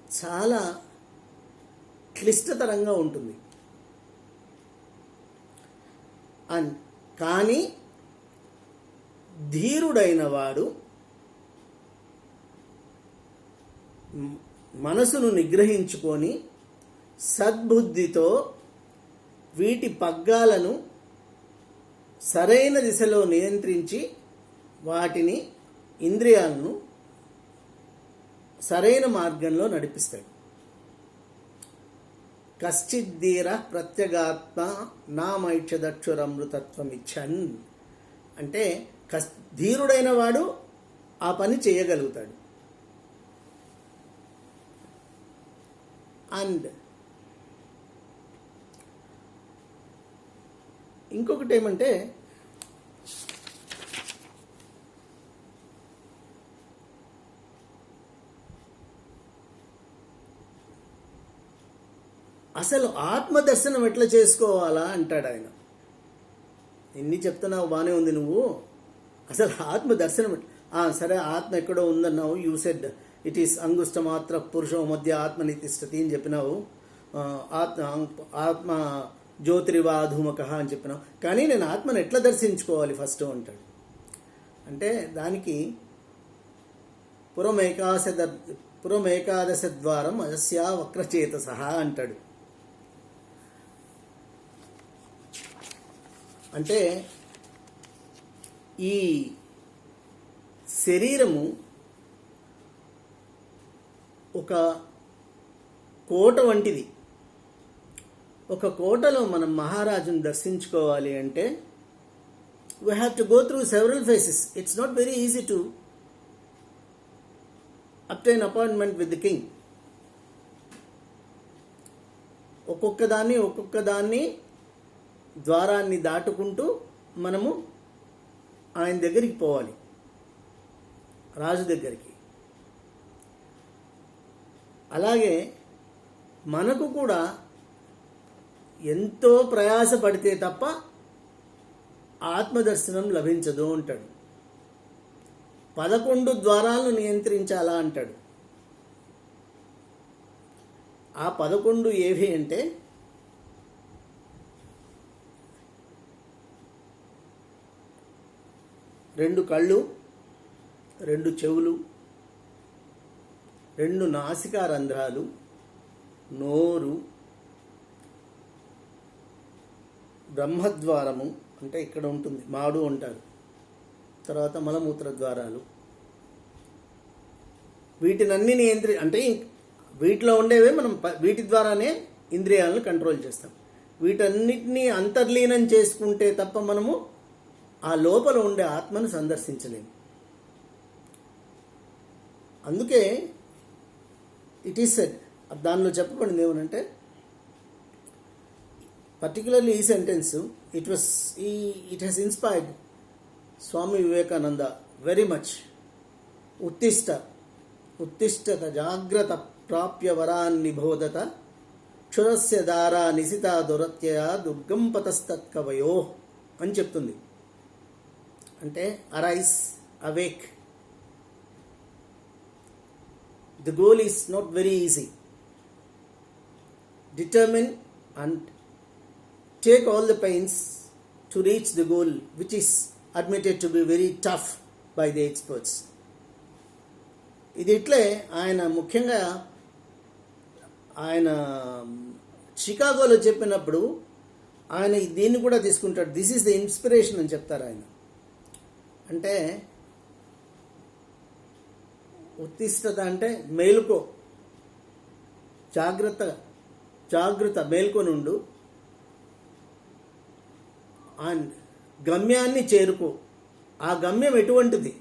చాలా క్లిష్టతరంగా ఉంటుంది. కానీ ధీరుడైన వాడు మనసును నిగ్రహించుకొని సద్బుద్ధితో వీటి పగ్గాలను సరైన దిశలో నియంత్రించి వాటిని ఇంద్రియాలను సరైన మార్గంలో నడిపిస్తాడు. కశ్చిద్దీర ప్రత్యగాత్మ నామైక్షదక్షురమృతత్వమిచ్చన్ అంటే ధీరుడైన వాడు ఆ పని చేయగలుగుతాడు. అండ్ ఇంకొకటి ఏమంటే అసలు ఆత్మదర్శనం ఎట్లా చేసుకోవాలా అంటాడు ఆయన. ఎన్ని చెప్తున్నావు బాగానే ఉంది నువ్వు, అసలు ఆత్మదర్శనం సరే ఆత్మ ఎక్కడో ఉందన్నావు, యూ సెడ్ ఇట్ ఈస్ అంగుష్ట మాత్ర పురుషో మధ్య ఆత్మనితిష్టతి అని చెప్పినావు, ఆత్మ జ్యోతిరివాధూమక అని చెప్పినావు, కానీ నేను ఆత్మను ఎట్లా దర్శించుకోవాలి ఫస్ట్ అంటాడు. అంటే దానికి పురమేకాదశ ద్వారం అజస్యా వక్రచేతస అంటాడు. అంటే ఈ శరీరము ఒక కోట వంటిది. ఒక కోటలో మనం మహారాజును దర్శించుకోవాలి అంటే we have to go through several phases. It's not very easy to obtain appointment with the king. ఒక్కొక్క దాన్ని ద్వారాన్ని దాటుకుంటూ మనము ఆయన దగ్గరికి పోవాలి, రాజు దగ్గరికి. అలాగే మనకు కూడా ఎంతో ప్రయాసపడితే తప్ప ఆత్మదర్శనం లభించదు అంటాడు. 11 ద్వారాలను నియంత్రించాలా అంటాడు. ఆ 11 ఏవి అంటే రెండు కళ్ళు, 2 చెవులు, 2 నాసికా రంధ్రాలు, నోరు, బ్రహ్మద్వారము అంటే ఇక్కడ ఉంటుంది, మాడు అంటారు, తర్వాత మలమూత్ర ద్వారాలు. వీటినన్నీ అంటే వీటిలో ఉండేవే మనం వీటి ద్వారానే ఇంద్రియాలను కంట్రోల్ చేస్తాం. వీటన్నిటినీ అంతర్లీనం చేసుకుంటే తప్ప మనము ఆ లోపల ఉండే ఆత్మను సందర్శించలేము. అందుకే ఇట్ ఈస్ సెడ్, దానిలో చెప్పబడింది ఏమనంటే, particularly ఈ sentence it has inspired Swami Vivekananda very much. ఉత్తిష్టత జాగ్రత్త ప్రాప్య వరాన్ నిబోధత క్షురస్య దారా నిశితా దురత్యయ దుర్గం పతస్తత్కవయో అని చెప్తుంది. అంటే arise, awake. The goal is not very easy. Determine and take all the pains to reach the goal, which is admitted to be very tough by the experts. ఇది ఇట్లే ఆయన ముఖ్యంగా ఆయన చికాగోలో చెప్పినప్పుడు ఆయన దీన్ని కూడా తీసుకుంటాడు. దిస్ ఈస్ ద ఇన్స్పిరేషన్ అని చెప్తారు ఆయన. అంటే ఉత్తిష్టత అంటే మేలుకో, జాగ్రత్త మేల్కొని ఉండు, గమ్యాన్ని చేరుకో. ఆ గమ్యం ఎటువంటిది?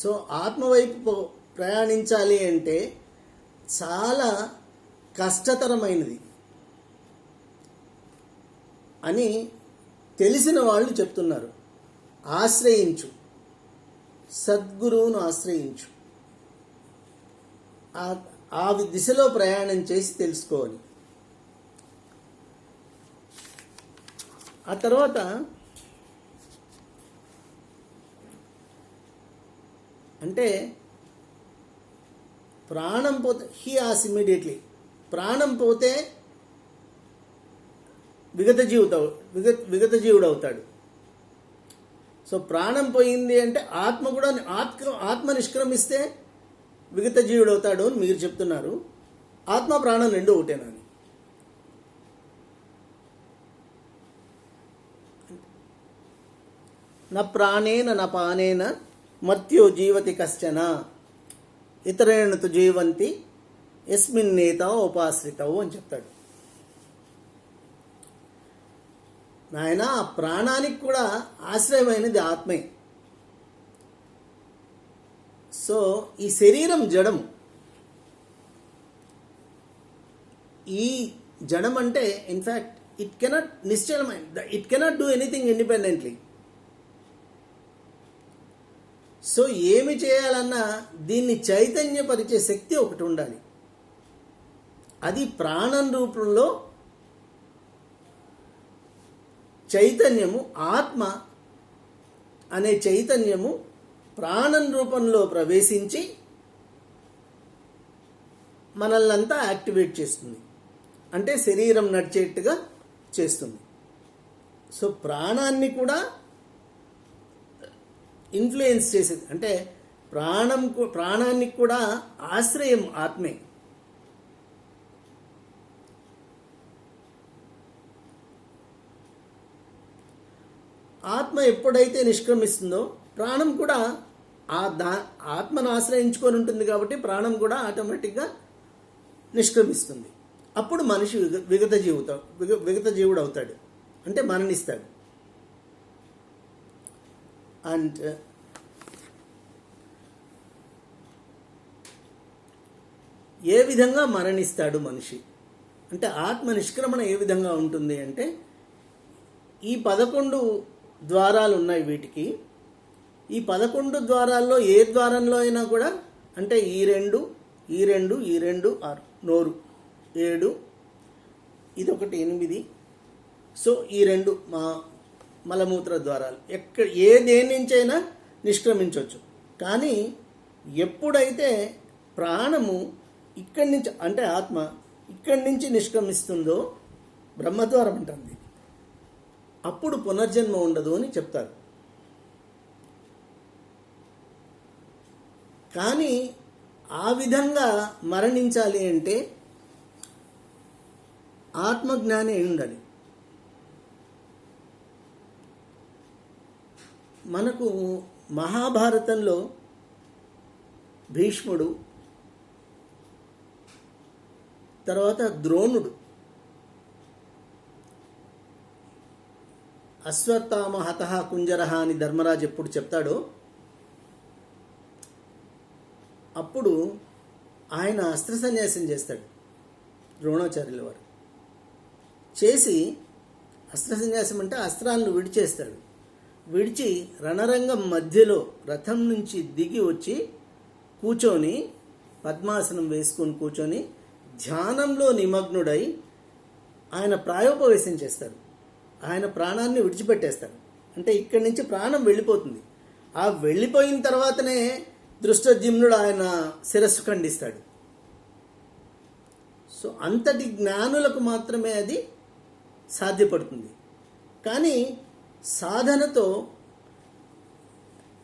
సో ఆత్మవైపు ప్రయాణించాలి అంటే చాలా కష్టతరమైనది అని తెలిసిన వాళ్ళు చెప్తున్నారు. ఆశ్రయించు, సద్గురువును ఆశ్రయించు, ఆ దిశలో ప్రయాణం చేసి తెలుసుకోవాలి. ఆ తర్వాత అంటే ప్రాణం పోతే హీ ఆస్ ఇమ్మీడియట్లీ ప్రాణం పోతే విగత జీవుడు అవుతాడు. సో ప్రాణం పోయింది అంటే ఆత్మ కూడా ఆత్మ నిష్క్రమిస్తే విగత జీవుడు అవుతాడు అని మీరు చెప్తున్నారు. ఆత్మ ప్రాణం రెండు ఒకటేనా? న ప్రాణేన న పానేన మర్త్యో జీవతి కశ్చన ఇతరేణ తు జీవంతి యస్మిన్నేత ఉపాశ్రితవు అని చెప్తాడు. నాయన ఆ ప్రాణానికి కూడా ఆశ్రయమైనది ఆత్మే. సో ఈ శరీరం జడం. ఈ జడం అంటే ఇన్ఫ్యాక్ట్ ఇట్ కెనాట్ నిశ్చలమైన it cannot do anything independently. So ఏమి చేయాలన్నా దీన్ని చైతన్యపరిచే శక్తి ఒకటి ఉండాలి. అది ప్రాణం రూపంలో చైతన్యము, ఆత్మ అనే చైతన్యము ప్రాణం రూపంలో ప్రవేశించి మనల్నంతా యాక్టివేట్ చేస్తుంది. అంటే శరీరం నడిచేట్టుగా చేస్తుంది. సో ప్రాణాన్ని కూడా ఇన్ఫ్లుయెన్స్ చేసేది. అంటే ప్రాణానికి కూడా ఆశ్రయం ఆత్మే. ఆత్మ ఎప్పుడైతే నిష్క్రమిస్తుందో ప్రాణం కూడా ఆత్మను ఆశ్రయించుకొని ఉంటుంది కాబట్టి ప్రాణం కూడా ఆటోమేటిక్గా నిష్క్రమిస్తుంది. అప్పుడు మనిషి విగత జీవుడు అవుతాడు, అంటే మరణిస్తాడు. అండ్ ఏ విధంగా మరణిస్తాడు మనిషి అంటే ఆత్మ నిష్క్రమణ ఏ విధంగా ఉంటుంది అంటే ఈ 11 ద్వారాలు ఉన్నాయి వీటికి. ఈ 11 ద్వారాల్లో ఏ ద్వారంలో అయినా కూడా అంటే ఈ రెండు 6 నోరు 7 ఇదొకటి 8. సో ఈ 2 మలమూత్ర ద్వారాలు దేని నుంచైనా నిష్క్రమించవచ్చు. కానీ ఎప్పుడైతే ప్రాణము ఇక్కడి నుంచి అంటే ఆత్మ ఇక్కడి నుంచి నిష్క్రమిస్తుందో బ్రహ్మద్వారం అంటుంది, అప్పుడు పునర్జన్మ ఉండదు అని చెప్తారు. కానీ ఆ విధంగా మరణించాలి అంటే ఆత్మజ్ఞాని అయి ఉండాలి. మనకు మహాభారతంలో భీష్ముడు, తర్వాత ద్రోణుడు, అశ్వత్థామ హతః కుంజరః అని ధర్మరాజు ఎప్పుడు చెప్తాడో అప్పుడు ఆయన అస్త్ర సన్యాసం చేస్తాడు. ద్రోణాచార్యుల వారు చేసి అస్త్ర సన్యాసం అంటే అస్త్రాలను విడిచేస్తాడు. విడిచి రణరంగం మధ్యలో రథం నుంచి దిగి వచ్చి కూర్చొని పద్మాసనం వేసుకొని కూర్చొని ధ్యానంలో నిమగ్నుడై ఆయన ప్రాయోపవేశం చేస్తాడు. ఆయన ప్రాణాన్ని విడిచిపెట్టేస్తాడు. అంటే ఇక్కడి నుంచి ప్రాణం వెళ్ళిపోతుంది. ఆ వెళ్ళిపోయిన తర్వాతనే దృష్టద్యుమ్నుడు ఆయన శిరస్సు ఖండిస్తాడు. సో అంతటి జ్ఞానులకు మాత్రమే అది సాధ్యపడుతుంది. కానీ సాధనతో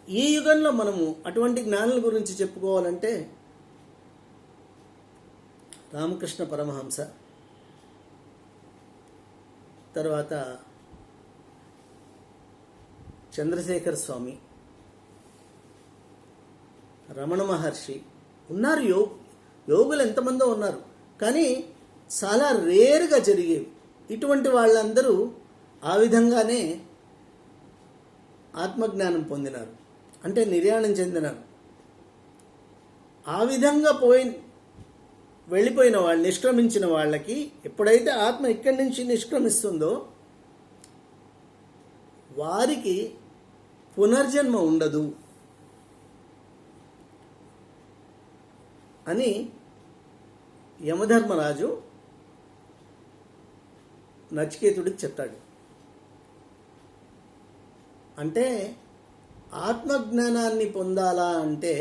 ఈ యుగంలో మనము అటువంటి జ్ఞానుల గురించి చెప్పుకోవాలంటే రామకృష్ణ పరమహంస, తర్వాత చంద్రశేఖర స్వామి, రమణ మహర్షి ఉన్నారు. యోగులు ఎంతమందో ఉన్నారు. కానీ చాలా రేరుగా జరిగేవి. ఇటువంటి వాళ్ళందరూ ఆ విధంగానే ఆత్మజ్ఞానం పొందినారు, అంటే నిర్యాణం చెందినారు. ఆ విధంగా వెళ్ళిపోయిన వాళ్ళు, నిష్క్రమించిన వాళ్ళకి ఎప్పుడైతే ఆత్మ ఇక్కడి నుంచి నిష్క్రమిస్తుందో వారికి పునర్జన్మ ఉండదు అని యమధర్మరాజు నచికేతుడికి చెప్తాడు. అంటే ఆత్మజ్ఞానాన్ని పొందాలా అంటే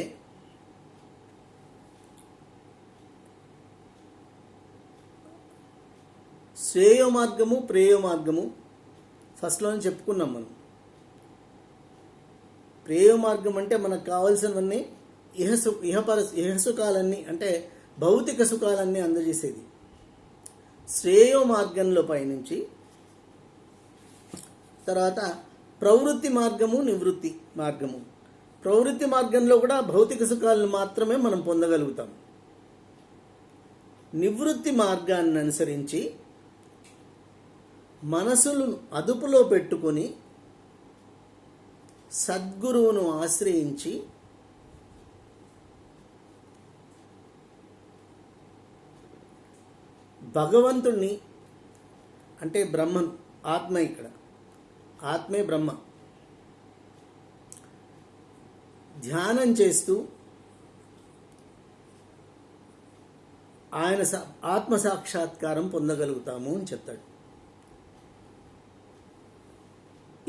శ్రేయో మార్గము, ప్రేయో మార్గము ఫస్ట్లోనే చెప్పుకున్నాం మనం. ప్రేయో మార్గం అంటే మనకు కావాల్సినవన్నీ ఇహసుఖాలన్నీ, అంటే భౌతిక సుఖాలన్నీ అందజేసేది. శ్రేయో మార్గంలో పయనించి తర్వాత ప్రవృత్తి మార్గము, నివృత్తి మార్గము. ప్రవృత్తి మార్గంలో కూడా భౌతిక సుఖాలను మాత్రమే మనం పొందగలుగుతాం. నివృత్తి మార్గాన్ని అనుసరించి మనసును అదుపులో పెట్టుకొని సద్గురువును ఆశ్రయించి భగవంతుణ్ణి, అంటే బ్రహ్మను, ఆత్మ, ఇక్కడ ఆత్మే బ్రహ్మ, ధ్యానం చేస్తూ ఆయన ఆత్మ సాక్షాత్కారం పొందగలుగుతాము అని చెప్తాడు.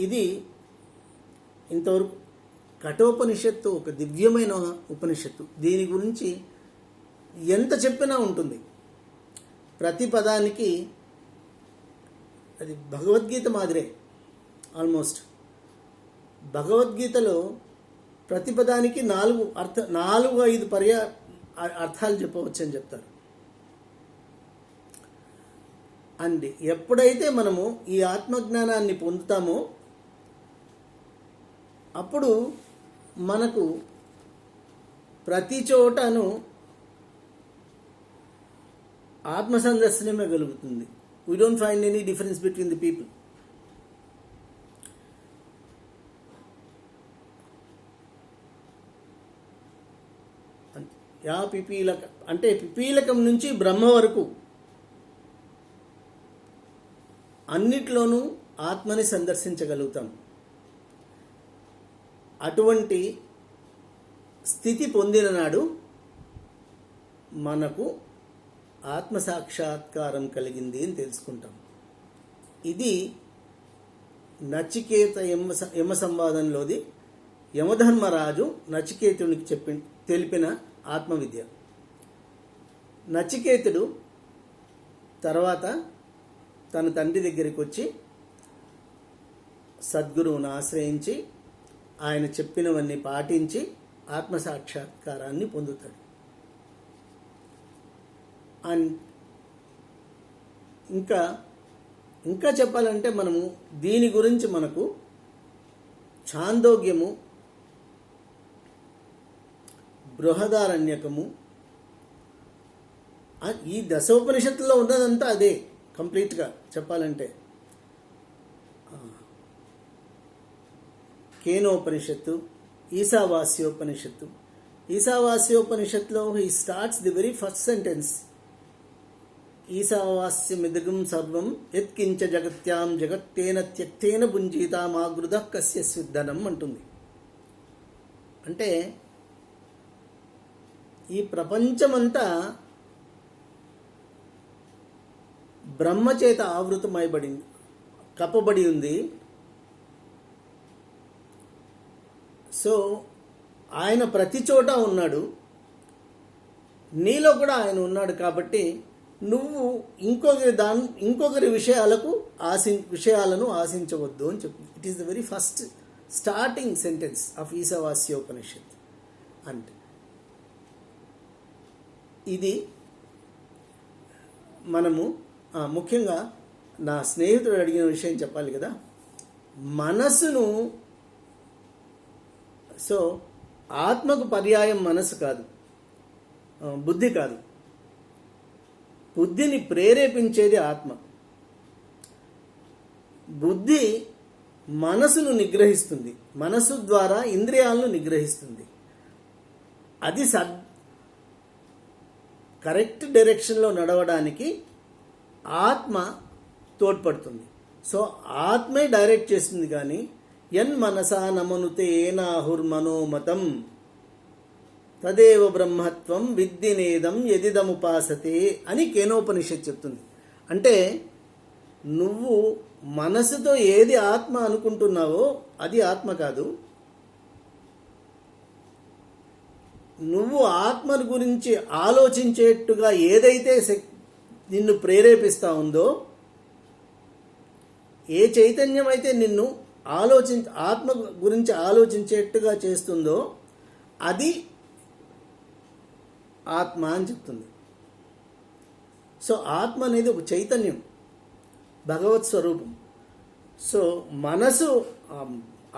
ఇది ఇంతవరకు కఠోపనిషత్తు ఒక దివ్యమైన ఉపనిషత్తు. దీని గురించి ఎంత చెప్పినా ఉంటుంది. ప్రతి పదానికి అది భగవద్గీత మాదిరే. ఆల్మోస్ట్ భగవద్గీతలో ప్రతి పదానికి 4-5 అర్థాలు చెప్పవచ్చు అని చెప్తారు. అండ్ ఎప్పుడైతే మనము ఈ ఆత్మజ్ఞానాన్ని పొందుతామో అప్పుడు మనకు ప్రతి చోటను ఆత్మ సందర్శనమే కలుగుతుంది. We don't find any difference between the people. యా పిపీలక అంటే పిపీలకం నుంచి బ్రహ్మ వరకు అన్నిట్లోనూ ఆత్మని సందర్శించగలుగుతాం. అటువంటి స్థితి పొందిన నాడు మనకు ఆత్మసాక్షాత్కారం కలిగింది అని తెలుసుకుంటాం. ఇది నచికేత యమ సంవాదంలోది యమధర్మరాజు నచికేతునికి తెలిపిన ఆత్మవిద్య. నచికేతుడు తర్వాత తన తండ్రి దగ్గరికి వచ్చి సద్గురువును ఆశ్రయించి ఆయన చెప్పినవన్నీ పాటించి ఆత్మసాక్షాత్కారాన్ని పొందుతాడు. అండ్ ఇంకా చెప్పాలంటే మనము దీని గురించి మనకు ఛాందోగ్యము, బృహదారణ్యకము, ఈ దశోపనిషత్తులో ఉన్నదంతా అదే కంప్లీట్గా చెప్పాలంటే. కేనోపనిషత్తు, ఈశావాస్యోపనిషత్తు. ఈశావాస్యోపనిషత్తులో he starts the very first sentence, ఈశావాస్యమిదగం సర్వం యత్కించ జగత్యాం జగత్తేన త్యక్తేన భుంజీతామాగృధ కస్య స్విద్ధనం అంటుంది. అంటే ఈ ప్రపంచమంతా బ్రహ్మచేత ఆవృతమైబడింది, కప్పబడి ఉంది. సో ఆయన ప్రతి చోట ఉన్నాడు, నీలో కూడా ఆయన ఉన్నాడు. కాబట్టి నువ్వు ఇంకొకరి విషయాలను ఆశించవద్దు అని చెప్పు. It is the very first starting sentence of Ishavasyopanishad. అంటే ఇది మనము ముఖ్యంగా నా స్నేహితుడు అడిగిన విషయం చెప్పాలి కదా, మనసును, సో ఆత్మకు పర్యాయం మనసు కాదు, బుద్ధి కాదు. బుద్ధిని ప్రేరేపించేది ఆత్మ. బుద్ధి మనసును నిగ్రహిస్తుంది, మనసు ద్వారా ఇంద్రియాలను నిగ్రహిస్తుంది. అది కరెక్ట్ డైరెక్షన్లో నడవడానికి ఆత్మ తోడ్పడుతుంది. సో ఆత్మే డైరెక్ట్ చేస్తుంది. కానీ యన్మనసా నమనుతే ఏనాహుర్మనోమతం తదేవ బ్రహ్మత్వం విద్దినేదం యదిదముపాసతే అని కేనోపనిషత్ చెప్తుంది. అంటే నువ్వు మనసుతో ఏది ఆత్మ అనుకుంటున్నావో అది ఆత్మ కాదు. నువ్వు ఆత్మను గురించి ఆలోచించేట్టుగా ఏదైతే నిన్ను ప్రేరేపిస్తూ ఉందో ఏ చైతన్యం అయితే నిన్ను ఆత్మ గురించి ఆలోచించేట్టుగా చేస్తుందో అది ఆత్మ అని చెప్తుంది. సో ఆత్మ అనేది ఒక చైతన్యం, భగవత్ స్వరూపం. సో మనసు,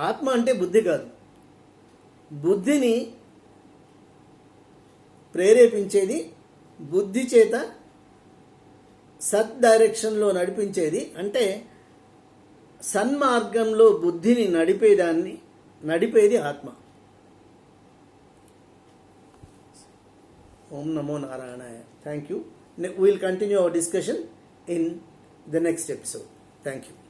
ఆత్మ అంటే బుద్ధి కాదు, బుద్ధిని ప్రేరేపించేది, బుద్ధి చేత సత్ డైరెక్షన్లో నడిపించేది, అంటే సన్మార్గంలో బుద్ధిని నడిపేది ఆత్మ. ఓం నమో నారాయణాయ. Thank you. We'll continue our discussion in the next episode. Thank you.